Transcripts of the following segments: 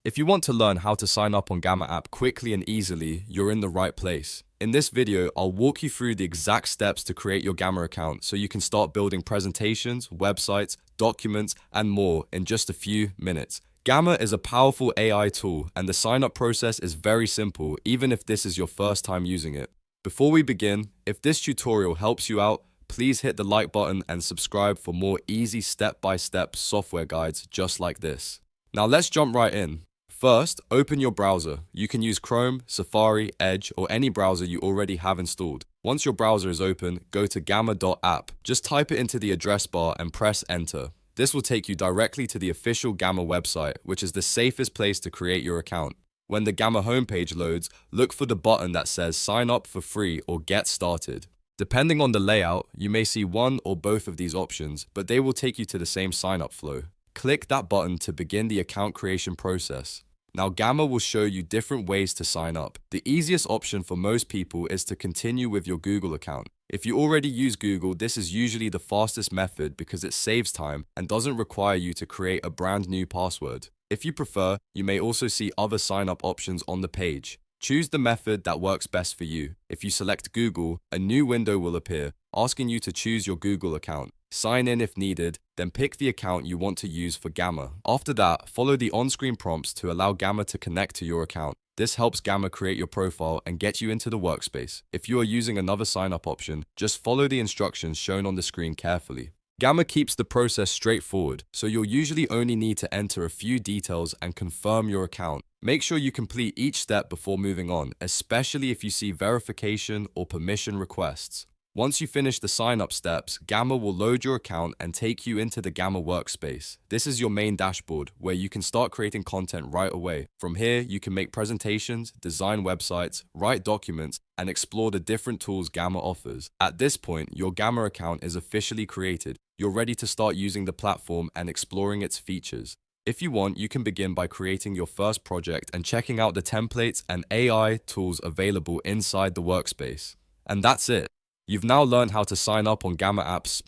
If you want to learn how to sign up on Gamma app quickly and easily, you're in the right place. In this video, I'll walk you through the exact steps to create your Gamma account so you can start building presentations, websites, documents, and more in just a few minutes. Gamma is a powerful AI tool, and the sign-up process is very simple, even if this is your first time using it. Before we begin, if this tutorial helps you out, please hit the like button and subscribe for more easy step-by-step software guides just like this. Now let's jump right in. First, open your browser. You can use Chrome, Safari, Edge, or any browser you already have installed. Once your browser is open, go to gamma.app. Just type it into the address bar and press enter. This will take you directly to the official Gamma website, which is the safest place to create your account. When the Gamma homepage loads, look for the button that says sign up for free or get started. Depending on the layout, you may see one or both of these options, but they will take you to the same sign up flow. Click that button to begin the account creation process. Now, Gamma will show you different ways to sign up. The easiest option for most people is to continue with your Google account. If you already use Google, this is usually the fastest method because it saves time and doesn't require you to create a brand new password. If you prefer, you may also see other sign-up options on the page. Choose the method that works best for you. If you select Google, a new window will appear, asking you to choose your Google account. Sign in if needed, then pick the account you want to use for Gamma. After that, follow the on-screen prompts to allow Gamma to connect to your account. This helps Gamma create your profile and get you into the workspace. If you are using another sign-up option, just follow the instructions shown on the screen carefully. Gamma keeps the process straightforward, so you'll usually only need to enter a few details and confirm your account. Make sure you complete each step before moving on, especially if you see verification or permission requests. Once you finish the sign-up steps, Gamma will load your account and take you into the Gamma workspace. This is your main dashboard, where you can start creating content right away. From here, you can make presentations, design websites, write documents, and explore the different tools Gamma offers. At this point, your Gamma account is officially created. You're ready to start using the platform and exploring its features. If you want, you can begin by creating your first project and checking out the templates and AI tools available inside the workspace. And that's it. You've now learned how to sign up on Gamma apps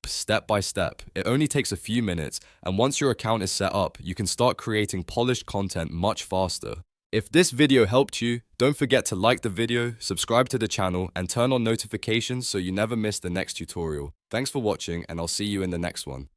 step by step. It only takes a few minutes, and once your account is set up, you can start creating polished content much faster. If this video helped you, don't forget to like the video, subscribe to the channel, and turn on notifications so you never miss the next tutorial. Thanks for watching, and I'll see you in the next one.